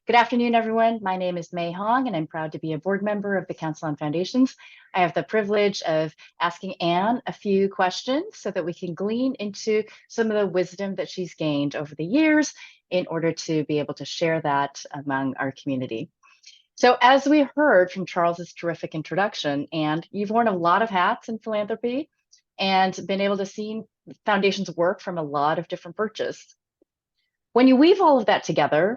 Good afternoon, everyone. My name is Mae Hong, and I'm proud to be a board member of the Council on Foundations. I have the privilege of asking Anne a few questions so that we can glean into some of the wisdom that she's gained over the years in order to be able to share that among our community. So as we heard from Charles's terrific introduction, and you've worn a lot of hats in philanthropy and been able to see foundations work from a lot of different perches. When you weave all of that together,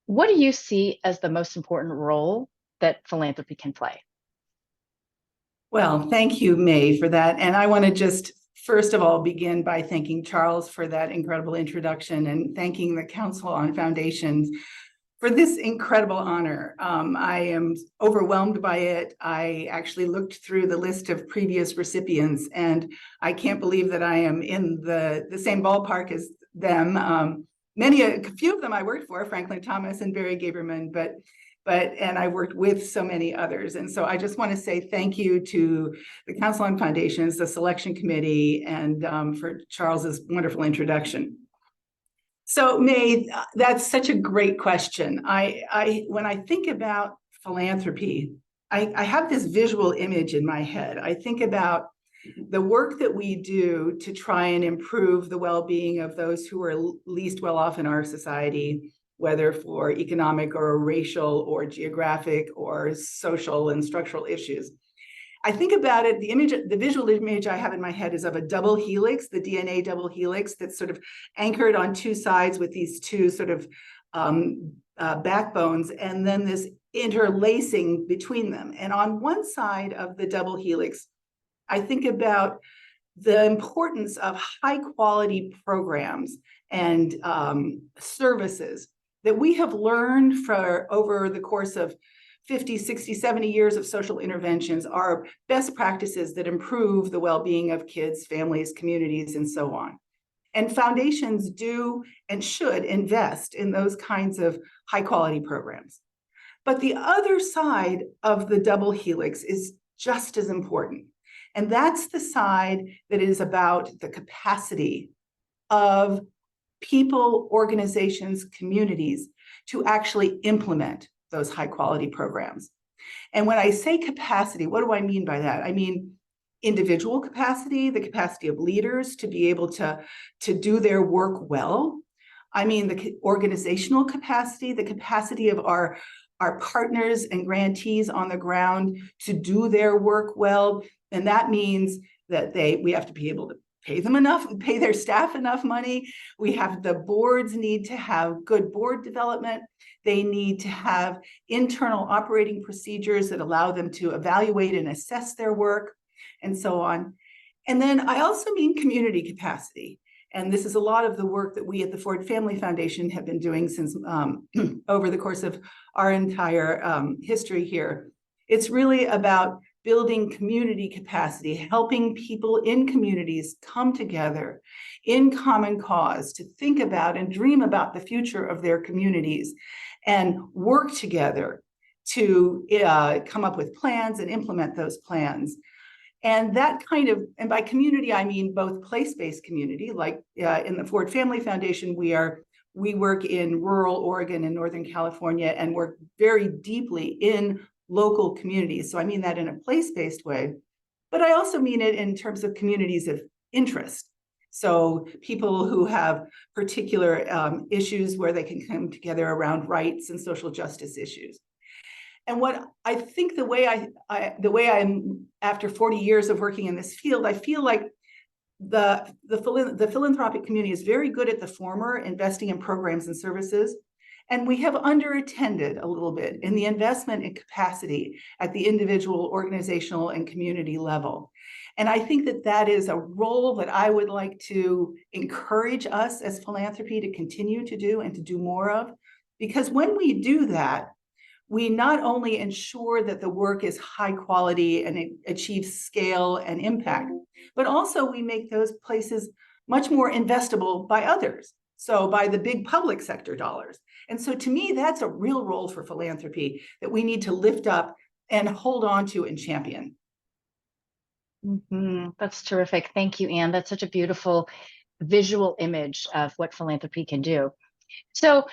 what do you see as the most important role that philanthropy can play? Well, thank you, Mae, for that. And I want to just, first of all, begin by thanking Charles for that incredible introduction and thanking the Council on Foundations for this incredible honor. I am overwhelmed by it. I actually looked through the list of previous recipients, and I can't believe that I am in the same ballpark as them. A few of them I worked for, Franklin Thomas and Barry Gaberman, and I worked with so many others. And so I just want to say thank you to the Council on Foundations, the selection committee, and for Charles's wonderful introduction. So Mae, that's such a great question. When I think about philanthropy, I have this visual image in my head. I think about the work that we do to try and improve the well-being of those who are least well off in our society, whether for economic or racial or geographic or social and structural issues. I think about it, the visual image I have in my head is of a double helix, the DNA double helix that's sort of anchored on two sides with these two sort of backbones, and then this interlacing between them. And on one side of the double helix, I think about the importance of high quality programs and services that we have learned over the course of 50, 60, 70 years of social interventions are best practices that improve the well-being of kids, families, communities, and so on. And foundations do and should invest in those kinds of high quality programs. But the other side of the double helix is just as important. And that's the side that is about the capacity of people, organizations, communities to actually implement those high quality programs. And when I say capacity, what do I mean by that? I mean individual capacity, the capacity of leaders to be able to do their work well. I mean the organizational capacity, the capacity of our partners and grantees on the ground to do their work well. And that means that we have to be able to pay them enough, pay their staff enough money. The boards need to have good board development. They need to have internal operating procedures that allow them to evaluate and assess their work, and so on. And then I also mean community capacity. And this is a lot of the work that we at the Ford Family Foundation have been doing since over the course of our entire history here. It's really about building community capacity, helping people in communities come together in common cause to think about and dream about the future of their communities and work together to come up with plans and implement those plans. And and by community, I mean both place-based community, like in the Ford Family Foundation, we work in rural Oregon and Northern California and work very deeply in local communities. So I mean that in a place-based way, but I also mean it in terms of communities of interest. So people who have particular issues where they can come together around rights and social justice issues. And what I think the way I'm, after 40 years of working in this field, I feel like the philanthropic community is very good at the former, investing in programs and services. And we have underattended a little bit in the investment in capacity at the individual, organizational, and community level. And I think that is a role that I would like to encourage us as philanthropy to continue to do and to do more of. Because when we do that, we not only ensure that the work is high quality and it achieves scale and impact, but also we make those places much more investable by others. So by the big public sector dollars. And so to me, that's a real role for philanthropy that we need to lift up and hold on to and champion. That's terrific. Thank you, Anne. That's such a beautiful visual image of what philanthropy can do. So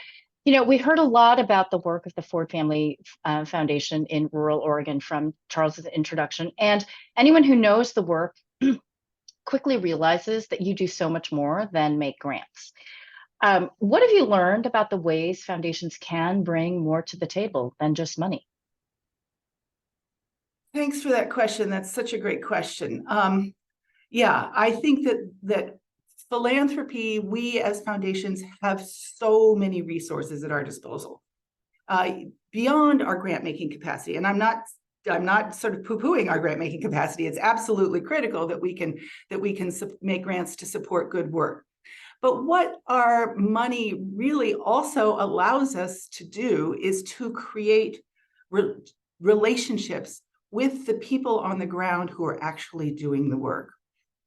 We heard a lot about the work of the Ford Family Foundation in rural Oregon from Charles's introduction. And anyone who knows the work quickly realizes that you do so much more than make grants. What have you learned about the ways foundations can bring more to the table than just money? Thanks for that question. That's such a great question. Yeah, I think that philanthropy, we as foundations have so many resources at our disposal, beyond our grant making capacity. And I'm not sort of poo-pooing our grant making capacity. It's absolutely critical that we can make grants to support good work. But what our money really also allows us to do is to create relationships with the people on the ground who are actually doing the work.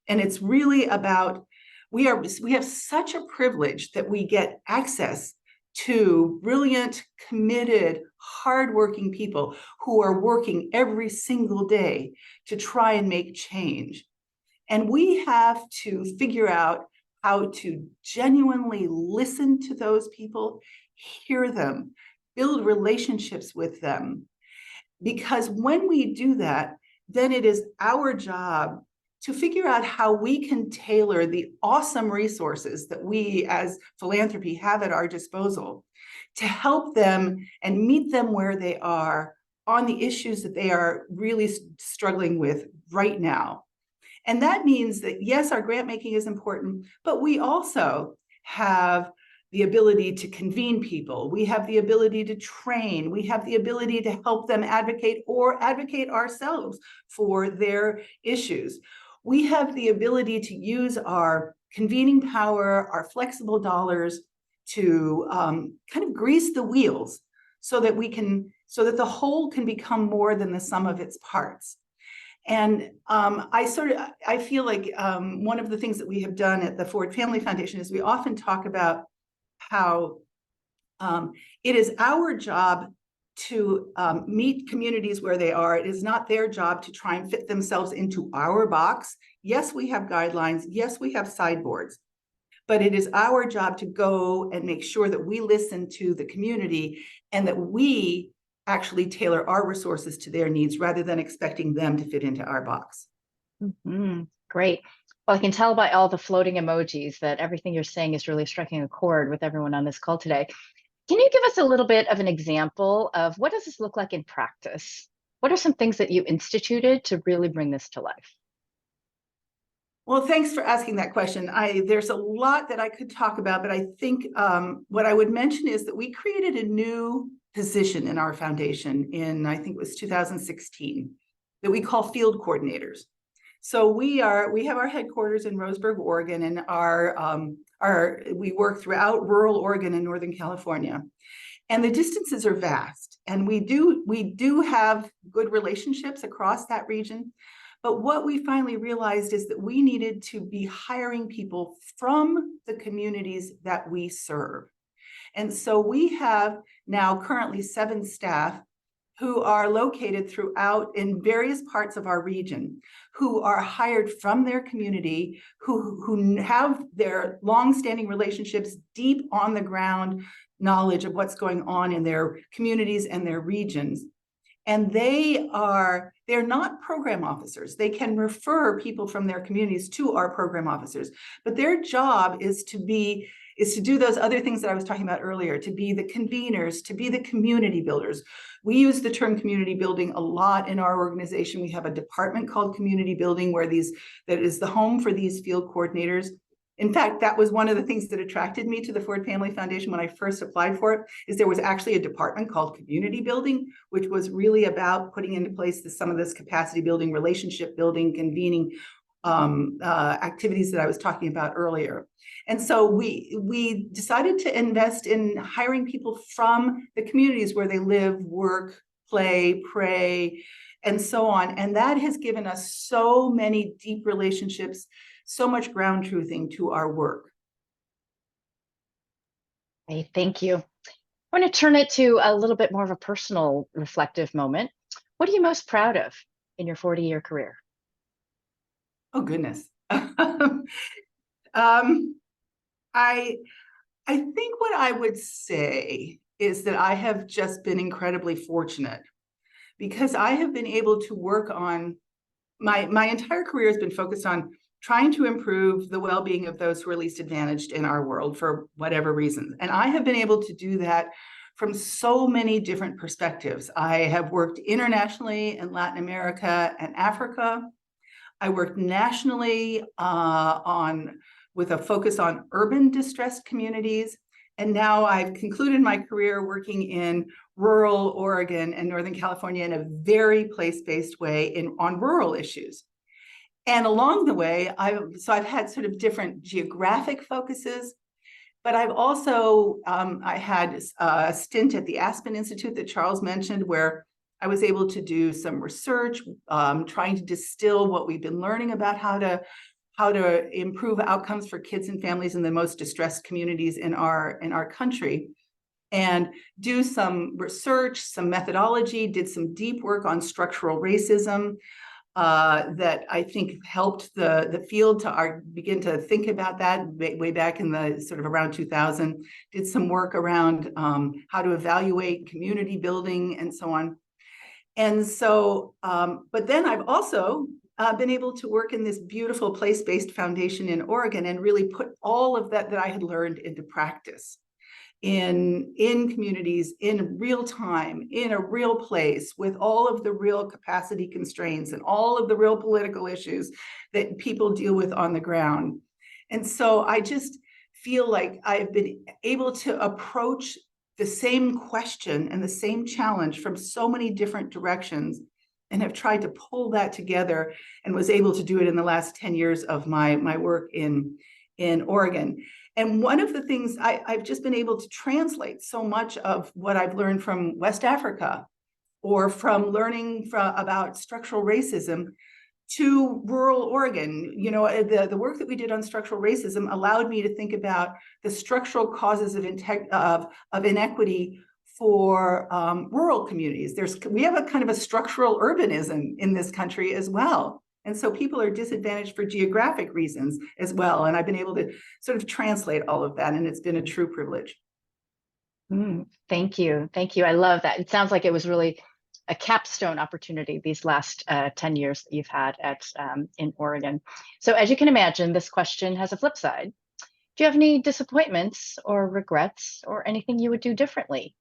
And it's really about, we have such a privilege that we get access to brilliant, committed, hardworking people who are working every single day to try and make change. And we have to figure out how to genuinely listen to those people, hear them, build relationships with them. Because when we do that, then it is our job to figure out how we can tailor the awesome resources that we as philanthropy have at our disposal to help them and meet them where they are on the issues that they are really struggling with right now. And that means that, yes, our grant making is important, but we also have the ability to convene people. We have the ability to train. We have the ability to help them advocate or advocate ourselves for their issues. We have the ability to use our convening power, our flexible dollars to kind of grease the wheels so that the whole can become more than the sum of its parts. And I feel like one of the things that we have done at the Ford Family Foundation is we often talk about how it is our job to meet communities where they are. It is not their job to try and fit themselves into our box. Yes, we have guidelines. Yes, we have sideboards. But it is our job to go and make sure that we listen to the community and that we actually tailor our resources to their needs rather than expecting them to fit into our box. Mm-hmm. Great. Well, I can tell by all the floating emojis that everything you're saying is really striking a chord with everyone on this call today. Can you give us a little bit of an example of what does this look like in practice? What are some things that you instituted to really bring this to life? Well, thanks for asking that question. There's a lot that I could talk about, but I think what I would mention is that we created a new position in our foundation in, I think it was 2016, that we call field coordinators. So we have our headquarters in Roseburg, Oregon, and we work throughout rural Oregon and Northern California. And the distances are vast. And we do have good relationships across that region. But what we finally realized is that we needed to be hiring people from the communities that we serve. And so we have now currently 7 staff who are located throughout in various parts of our region, who are hired from their community, who have their longstanding relationships, deep on the ground knowledge of what's going on in their communities and their regions. And they're not program officers. They can refer people from their communities to our program officers, but their job is to do those other things that I was talking about earlier, to be the conveners, to be the community builders. We use the term community building a lot in our organization. We have a department called community building that is the home for these field coordinators. In fact, that was one of the things that attracted me to the Ford Family Foundation when I first applied for it, is there was actually a department called community building, which was really about putting into place some of this capacity building, relationship building, convening activities that I was talking about earlier. And so we decided to invest in hiring people from the communities where they live, work, play, pray, and so on. And that has given us so many deep relationships, so much ground truthing to our work. Hey, thank you. I want to turn it to a little bit more of a personal reflective moment. What are you most proud of in your 40-year career? Oh, goodness. I think what I would say is that I have just been incredibly fortunate because I have been able to work on my entire career has been focused on trying to improve the well-being of those who are least advantaged in our world for whatever reason. And I have been able to do that from so many different perspectives. I have worked internationally in Latin America and Africa. I worked nationally with a focus on urban distressed communities. And now I've concluded my career working in rural Oregon and Northern California in a very place-based way on rural issues. And along the way, I've had sort of different geographic focuses, but I've also, I had a stint at the Aspen Institute that Charles mentioned, where I was able to do some research, trying to distill what we've been learning about how to improve outcomes for kids and families in the most distressed communities in our country, and do some research, some methodology, did some deep work on structural racism that I think helped the field to begin to think about that way back in the sort of around 2000, did some work around how to evaluate community building and so on. And so, but then I've also been able to work in this beautiful place-based foundation in Oregon and really put all of that I had learned into practice in communities in real time, in a real place, with all of the real capacity constraints and all of the real political issues that people deal with on the ground. And so I just feel like I've been able to approach the same question and the same challenge from so many different directions, and have tried to pull that together, and was able to do it in the last 10 years of my work in Oregon. And one of the things I've just been able to translate so much of what I've learned from West Africa, or from learning about structural racism, to rural Oregon. You know, the work that we did on structural racism allowed me to think about the structural causes of inequity for rural communities. We have a kind of a structural urbanism in this country as well. And so people are disadvantaged for geographic reasons as well. And I've been able to sort of translate all of that, and it's been a true privilege. Thank you. Thank you. I love that. It sounds like it was really a capstone opportunity these last 10 years that you've had in Oregon. So as you can imagine, this question has a flip side. Do you have any disappointments or regrets or anything you would do differently?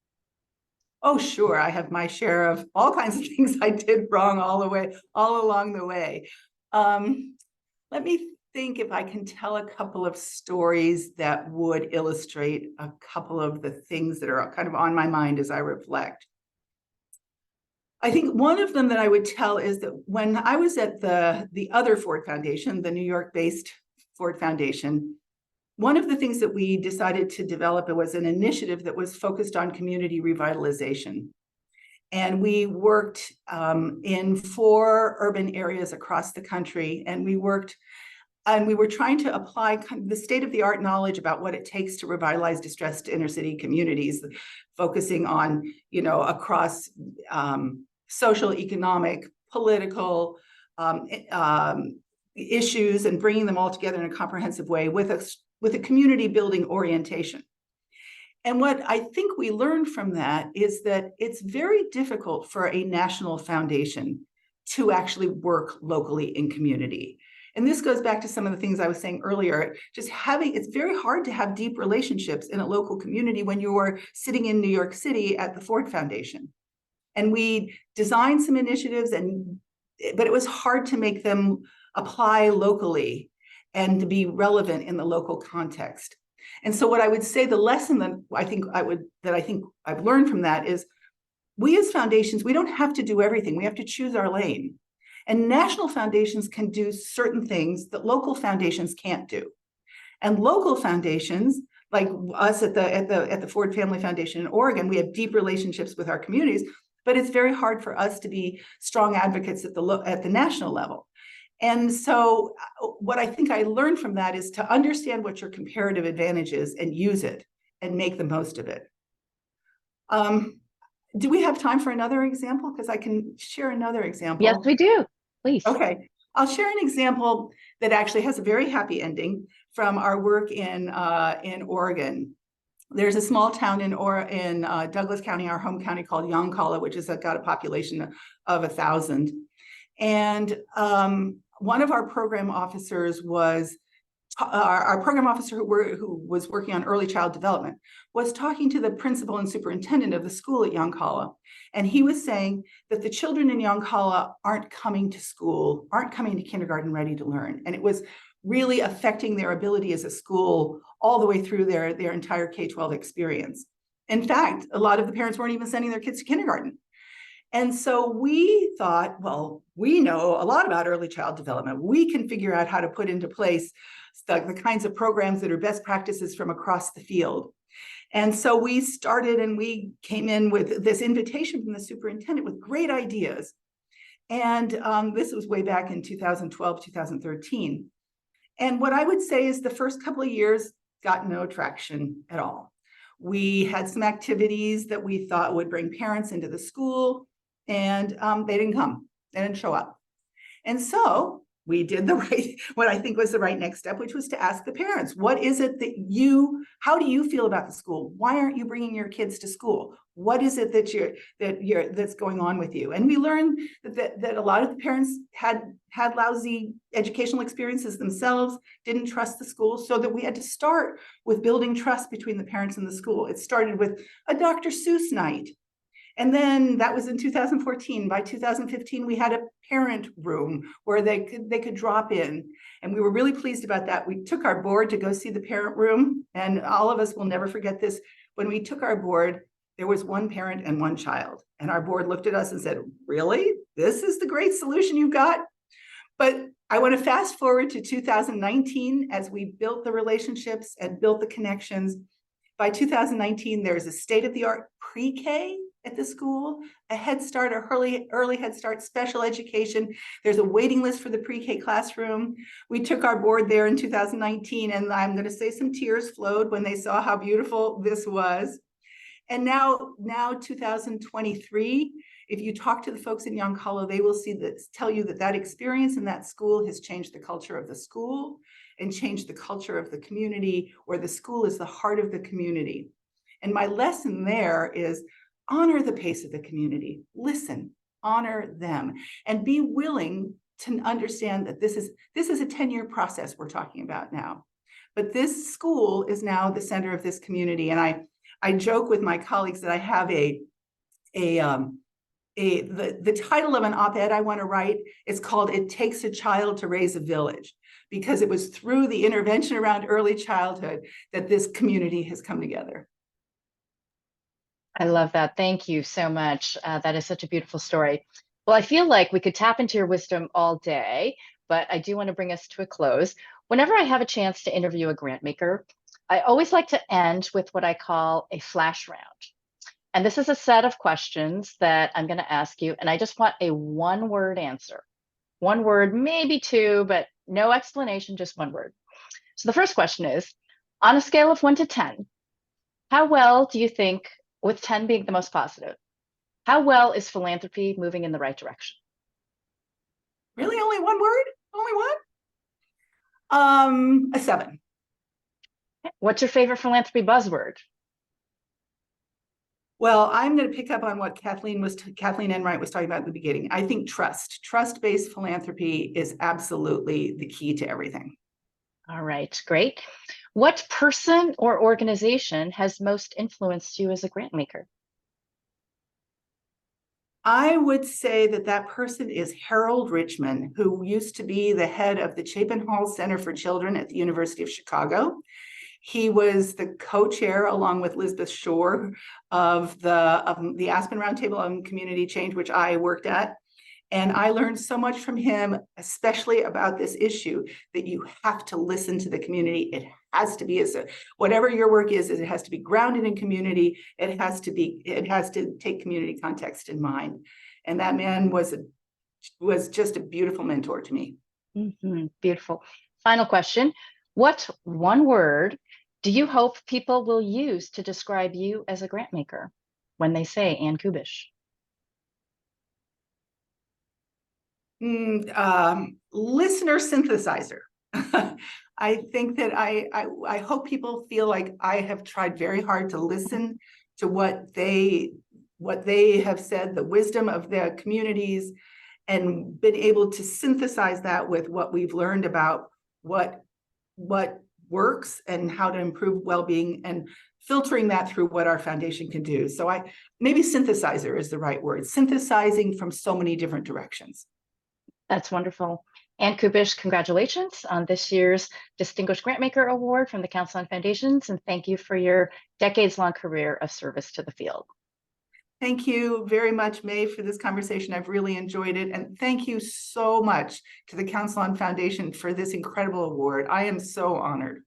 Oh, sure. I have my share of all kinds of things I did wrong all along the way. Let me think if I can tell a couple of stories that would illustrate a couple of the things that are kind of on my mind as I reflect. I think one of them that I would tell is that when I was at the other Ford Foundation, the New York-based Ford Foundation, one of the things that we decided to develop was an initiative that was focused on community revitalization. And we worked in 4 urban areas across the country, and we were trying to apply kind of the state-of-the-art knowledge about what it takes to revitalize distressed inner-city communities, focusing on, you know, across social, economic, political issues, and bringing them all together in a comprehensive way with a community building orientation. And what I think we learned from that is that it's very difficult for a national foundation to actually work locally in community. And this goes back to some of the things I was saying earlier, it's very hard to have deep relationships in a local community when you're sitting in New York City at the Ford Foundation. And we designed some initiatives, but it was hard to make them apply locally and to be relevant in the local context. And so what I would say, the lesson that I think I've learned from that is, we as foundations, we don't have to do everything. We have to choose our lane. And national foundations can do certain things that local foundations can't do. And local foundations, like us at the Ford Family Foundation in Oregon, we have deep relationships with our communities, but it's very hard for us to be strong advocates at the national level. And so what I think I learned from that is to understand what your comparative advantage is and use it and make the most of it. Do we have time for another example? Because I can share another example. Yes, we do. Please. Okay. I'll share an example that actually has a very happy ending from our work in Oregon. There's a small town in Douglas County, our home county, called Yoncalla, which has got a population of 1,000. And one of our program officers was our program officer who was working on early child development was talking to the principal and superintendent of the school at Yoncalla. And he was saying that the children in Yoncalla aren't coming to school, aren't coming to kindergarten ready to learn. And it was really affecting their ability as a school all the way through their entire K-12 experience. In fact, a lot of the parents weren't even sending their kids to kindergarten. And so we thought, well, we know a lot about early child development. We can figure out how to put into place the kinds of programs that are best practices from across the field. And so we started, and we came in with this invitation from the superintendent with great ideas. And this was way back in 2012, 2013. And what I would say is the first couple of years got no traction at all. We had some activities that we thought would bring parents into the school, and they didn't come. They didn't show up. And so we did what I think was the right next step, which was to ask the parents, what is it how do you feel about the school? Why aren't you bringing your kids to school? What is it that's going on with you? And we learned that a lot of the parents had lousy educational experiences themselves, didn't trust the school, so that we had to start with building trust between the parents and the school. It started with a Dr. Seuss night. And then that was in 2014. By 2015, we had a parent room where they could drop in. And we were really pleased about that. We took our board to go see the parent room. And all of us will never forget this. When we took our board, there was one parent and one child. And our board looked at us and said, really? This is the great solution you've got? But I want to fast forward to 2019 as we built the relationships and built the connections. By 2019, there's a state-of-the-art pre-K at the school, a Head Start, or early Head Start, special education. There's a waiting list for the pre-K classroom. We took our board there in 2019, and I'm going to say some tears flowed when they saw how beautiful this was. And now 2023, if you talk to the folks in Yoncalla, they will tell you that experience in that school has changed the culture of the school and changed the culture of the community, where the school is the heart of the community. And my lesson there is honor the pace of the community, listen, honor them, and be willing to understand that this is a 10-year process we're talking about now. But this school is now the center of this community. And I joke with my colleagues that I have the title of an op-ed I want to write is called "It Takes a Child to Raise a Village," because it was through the intervention around early childhood that this community has come together. I love that. Thank you so much. That is such a beautiful story. Well, I feel like we could tap into your wisdom all day, but I do want to bring us to a close. Whenever I have a chance to interview a grant maker, I always like to end with what I call a flash round. And this is a set of questions that I'm going to ask you, and I just want a one-word answer. One word, maybe two, but no explanation, just one word. So the first question is, on a scale of 1 to 10, how well do you think, with 10 being the most positive, how well is philanthropy moving in the right direction? Really? Only one word? Only one? A 7. What's your favorite philanthropy buzzword? Well, I'm going to pick up on what Kathleen Enright was talking about at the beginning. I think trust-based philanthropy is absolutely the key to everything. All right, great. What person or organization has most influenced you as a grant maker? I would say that person is Harold Richman, who used to be the head of the Chapin Hall Center for Children at the University of Chicago. He was the co-chair, along with Elizabeth Shore, of the Aspen Roundtable on Community Change, which I worked at. And I learned so much from him, especially about this issue, that you have to listen to the community. It has to be, whatever your work is, it has to be grounded in community. It has to take community context in mind. And that man was just a beautiful mentor to me. Mm-hmm. Beautiful. Final question. What one word do you hope people will use to describe you as a grant maker when they say Ann Kubisch? Listener synthesizer. I think that I hope people feel like I have tried very hard to listen to what they have said, the wisdom of their communities, and been able to synthesize that with what we've learned about what works and how to improve well-being, and filtering that through what our foundation can do. So maybe synthesizer is the right word, synthesizing from so many different directions. That's wonderful. Ann Kubisch, congratulations on this year's Distinguished Grantmaker Award from the Council on Foundations, and thank you for your decades-long career of service to the field. Thank you very much, Mae, for this conversation. I've really enjoyed it. And thank you so much to the Council on Foundation for this incredible award. I am so honored.